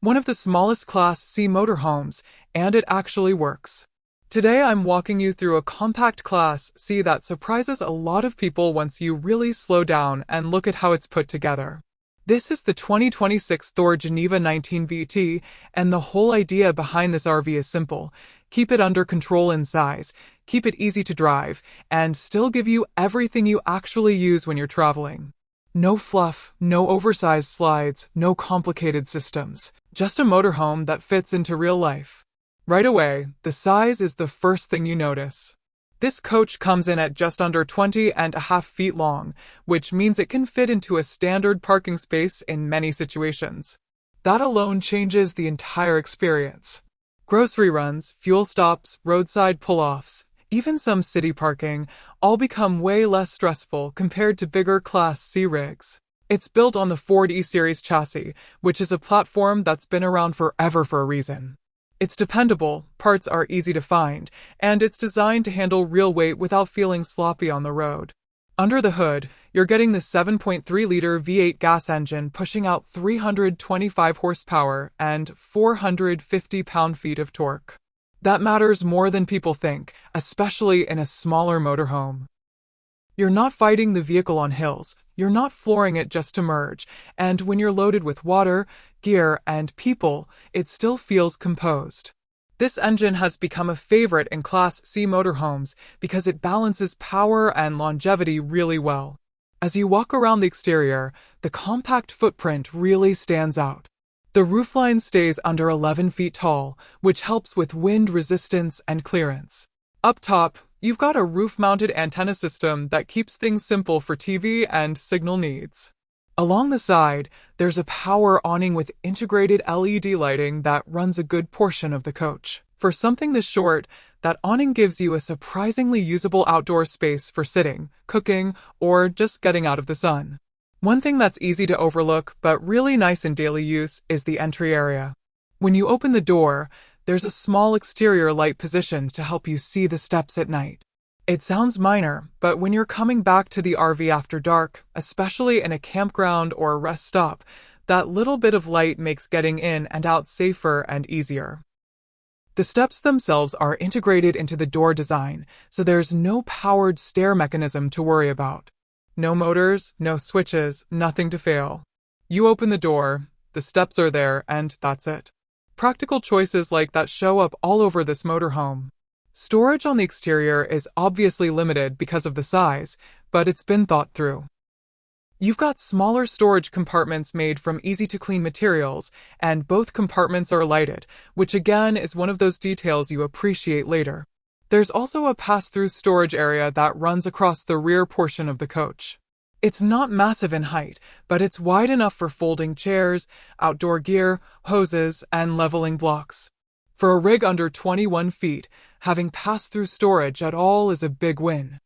one of the smallest Class C motorhomes, and it actually works. Today I'm walking you through a compact Class C that surprises a lot of people once you really slow down and look at how it's put together. This is the 2026 Thor Geneva 19 VT, and the whole idea behind this RV is simple. Keep it under control in size, keep it easy to drive, and still give you everything you actually use when you're traveling. No fluff, no oversized slides, no complicated systems. Just a motorhome that fits into real life. Right away, the size is the first thing you notice. This coach comes in at just under 20.5 feet long, which means it can fit into a standard parking space in many situations. That alone changes the entire experience. Grocery runs, fuel stops, roadside pull-offs, even some city parking, all become way less stressful compared to bigger Class C rigs. It's built on the Ford E-Series chassis, which is a platform that's been around forever for a reason. It's dependable, parts are easy to find, and it's designed to handle real weight without feeling sloppy on the road. Under the hood, you're getting the 7.3-liter V8 gas engine pushing out 325 horsepower and 450 pound-feet of torque. That matters more than people think, especially in a smaller motorhome. You're not fighting the vehicle on hills, you're not flooring it just to merge, and when you're loaded with water, gear, and people, it still feels composed. This engine has become a favorite in Class C motorhomes because it balances power and longevity really well. As you walk around the exterior, the compact footprint really stands out. The roofline stays under 11 feet tall, which helps with wind resistance and clearance. Up top, you've got a roof-mounted antenna system that keeps things simple for TV and signal needs. Along the side, there's a power awning with integrated LED lighting that runs a good portion of the coach. For something this short, that awning gives you a surprisingly usable outdoor space for sitting, cooking, or just getting out of the sun. One thing that's easy to overlook but really nice in daily use is the entry area. When you open the door, there's a small exterior light positioned to help you see the steps at night. It sounds minor, but when you're coming back to the RV after dark, especially in a campground or a rest stop, that little bit of light makes getting in and out safer and easier. The steps themselves are integrated into the door design, so there's no powered stair mechanism to worry about. No motors, no switches, nothing to fail. You open the door, the steps are there, and that's it. Practical choices like that show up all over this motorhome. Storage on the exterior is obviously limited because of the size, but it's been thought through. You've got smaller storage compartments made from easy-to-clean materials, and both compartments are lighted, which again is one of those details you appreciate later. There's also a pass-through storage area that runs across the rear portion of the coach. It's not massive in height, but it's wide enough for folding chairs, outdoor gear, hoses, and leveling blocks. For a rig under 21 feet, having pass-through storage at all is a big win.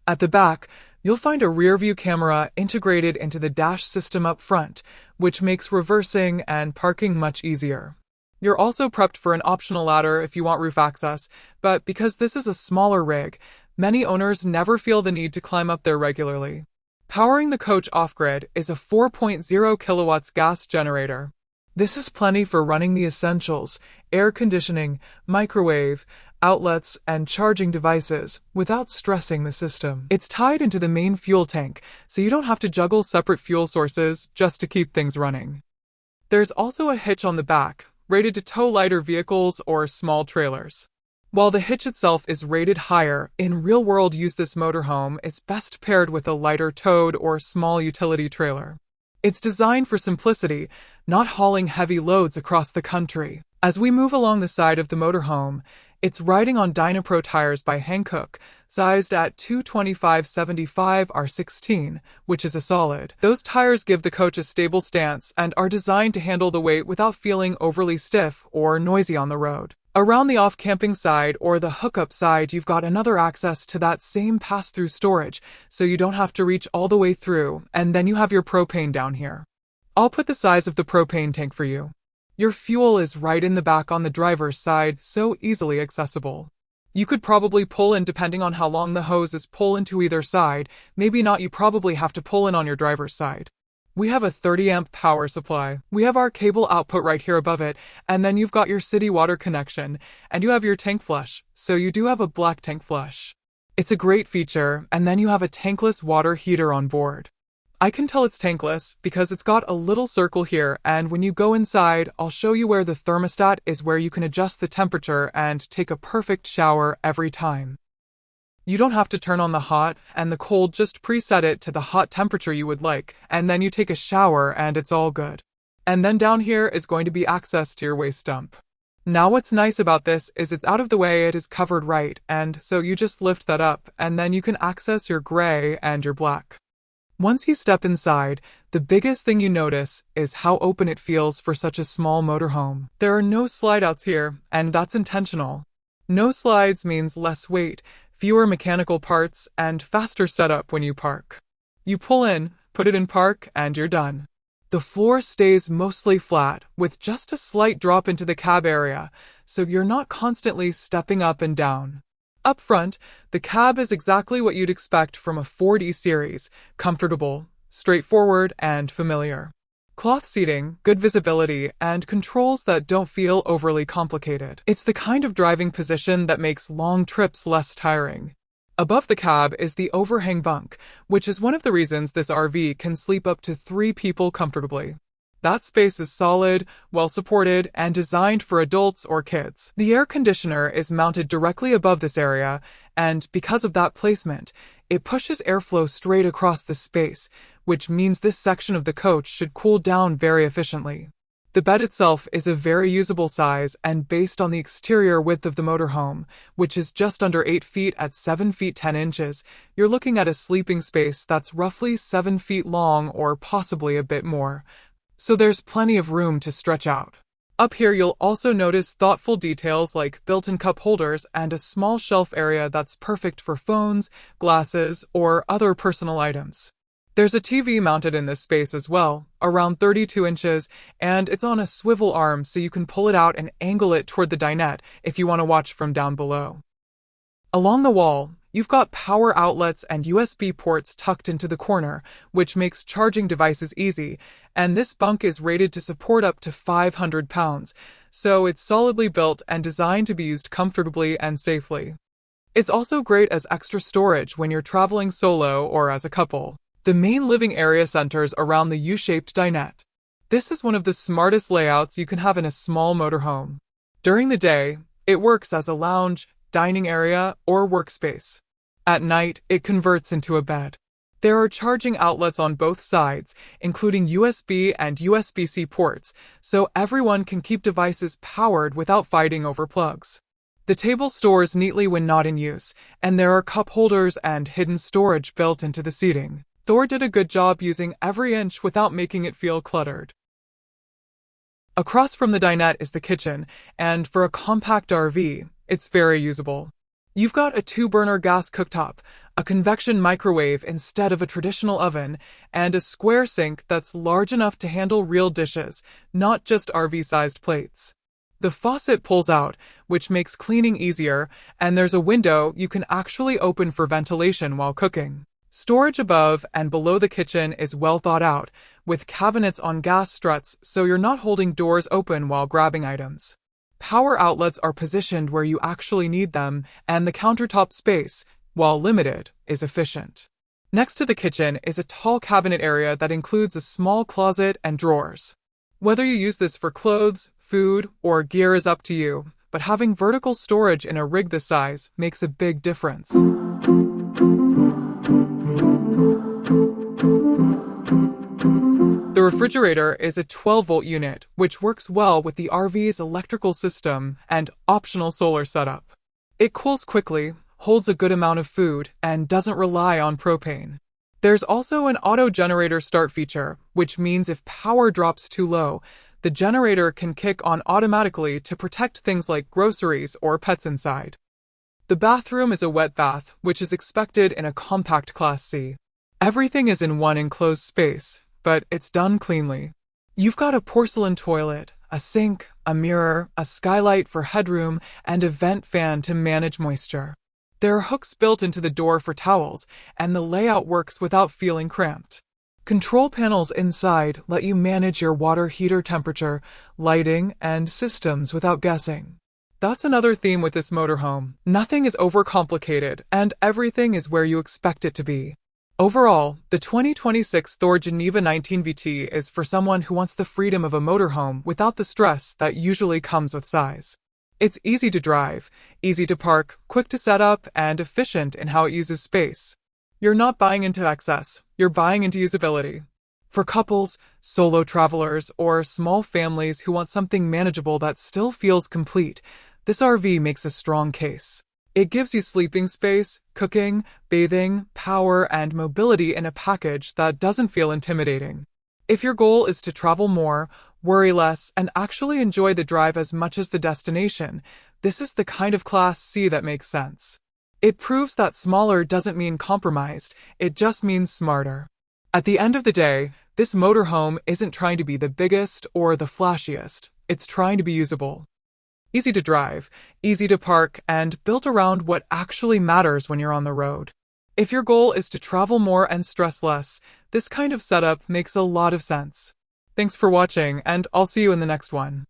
At the back, you'll find a rear-view camera integrated into the dash system up front, which makes reversing and parking much easier. You're also prepped for an optional ladder if you want roof access, but because this is a smaller rig, many owners never feel the need to climb up there regularly. Powering the coach off-grid is a 4.0 kilowatts gas generator. This is plenty for running the essentials, air conditioning, microwave, outlets, and charging devices without stressing the system. It's tied into the main fuel tank, so you don't have to juggle separate fuel sources just to keep things running. There's also a hitch on the back, rated to tow lighter vehicles or small trailers. While the hitch itself is rated higher, in real-world use this motorhome is best paired with a lighter towed or small utility trailer. It's designed for simplicity, not hauling heavy loads across the country. As we move along the side of the motorhome, it's riding on Dynapro tires by Hankook, sized at 225/75 R16, which is a solid. Those tires give the coach a stable stance and are designed to handle the weight without feeling overly stiff or noisy on the road. Around the off-camping side or the hookup side, you've got another access to that same pass-through storage, so you don't have to reach all the way through, and then you have your propane down here. I'll put the size of the propane tank for you. Your fuel is right in the back on the driver's side, so easily accessible. You could probably pull in depending on how long the hoses pull into either side, maybe not, you probably have to pull in on your driver's side. We have a 30-amp power supply. We have our cable output right here above it, and then you've got your city water connection, and you have your tank flush, so you do have a black tank flush. It's a great feature, and then you have a tankless water heater on board. I can tell it's tankless because it's got a little circle here, and when you go inside, I'll show you where the thermostat is, where you can adjust the temperature and take a perfect shower every time. You don't have to turn on the hot and the cold, just preset it to the hot temperature you would like, and then you take a shower and it's all good. And then down here is going to be access to your waste dump. Now what's nice about this is it's out of the way, it is covered right, and so you just lift that up, and then you can access your gray and your black. Once you step inside, the biggest thing you notice is how open it feels for such a small motorhome. There are no slide outs here, and that's intentional. No slides means less weight, fewer mechanical parts, and faster setup when you park. You pull in, put it in park, and you're done. The floor stays mostly flat, with just a slight drop into the cab area, so you're not constantly stepping up and down. Up front, the cab is exactly what you'd expect from a Ford E-Series, comfortable, straightforward, and familiar. Cloth seating, good visibility, and controls that don't feel overly complicated. It's the kind of driving position that makes long trips less tiring. Above the cab is the overhang bunk, which is one of the reasons this RV can sleep up to 3 people comfortably. That space is solid, well-supported, and designed for adults or kids. The air conditioner is mounted directly above this area, and because of that placement, it pushes airflow straight across the space, which means this section of the coach should cool down very efficiently. The bed itself is a very usable size and based on the exterior width of the motorhome, which is just under 8 feet at 7 feet 10 inches, you're looking at a sleeping space that's roughly 7 feet long or possibly a bit more. So there's plenty of room to stretch out. Up here you'll also notice thoughtful details like built-in cup holders and a small shelf area that's perfect for phones, glasses, or other personal items. There's a TV mounted in this space as well, around 32 inches, and it's on a swivel arm so you can pull it out and angle it toward the dinette if you want to watch from down below. Along the wall, you've got power outlets and USB ports tucked into the corner, which makes charging devices easy, and this bunk is rated to support up to 500 pounds, so it's solidly built and designed to be used comfortably and safely. It's also great as extra storage when you're traveling solo or as a couple. The main living area centers around the U-shaped dinette. This is one of the smartest layouts you can have in a small motorhome. During the day, it works as a lounge, dining area, or workspace. At night, it converts into a bed. There are charging outlets on both sides, including USB and USB-C ports, so everyone can keep devices powered without fighting over plugs. The table stores neatly when not in use, and there are cup holders and hidden storage built into the seating. Thor did a good job using every inch without making it feel cluttered. Across from the dinette is the kitchen, and for a compact RV, it's very usable. You've got a 2-burner gas cooktop, a convection microwave instead of a traditional oven, and a square sink that's large enough to handle real dishes, not just RV-sized plates. The faucet pulls out, which makes cleaning easier, and there's a window you can actually open for ventilation while cooking. Storage above and below the kitchen is well thought out, with cabinets on gas struts so you're not holding doors open while grabbing items. Power outlets are positioned where you actually need them, and the countertop space, while limited, is efficient. Next to the kitchen is a tall cabinet area that includes a small closet and drawers. Whether you use this for clothes, food, or gear is up to you, but having vertical storage in a rig this size makes a big difference. The refrigerator is a 12-volt unit, which works well with the RV's electrical system and optional solar setup. It cools quickly, holds a good amount of food, and doesn't rely on propane. There's also an auto generator start feature, which means if power drops too low, the generator can kick on automatically to protect things like groceries or pets inside. The bathroom is a wet bath, which is expected in a compact Class C. Everything is in one enclosed space, but it's done cleanly. You've got a porcelain toilet, a sink, a mirror, a skylight for headroom, and a vent fan to manage moisture. There are hooks built into the door for towels, and the layout works without feeling cramped. Control panels inside let you manage your water heater temperature, lighting, and systems without guessing. That's another theme with this motorhome. Nothing is overcomplicated, and everything is where you expect it to be. Overall, the 2026 Thor Geneva 19 VT is for someone who wants the freedom of a motorhome without the stress that usually comes with size. It's easy to drive, easy to park, quick to set up, and efficient in how it uses space. You're not buying into excess, you're buying into usability. For couples, solo travelers, or small families who want something manageable that still feels complete, this RV makes a strong case. It gives you sleeping space, cooking, bathing, power, and mobility in a package that doesn't feel intimidating. If your goal is to travel more, worry less, and actually enjoy the drive as much as the destination, this is the kind of Class C that makes sense. It proves that smaller doesn't mean compromised, it just means smarter. At the end of the day, this motorhome isn't trying to be the biggest or the flashiest, it's trying to be usable. Easy to drive, easy to park, and built around what actually matters when you're on the road. If your goal is to travel more and stress less, this kind of setup makes a lot of sense. Thanks for watching, and I'll see you in the next one.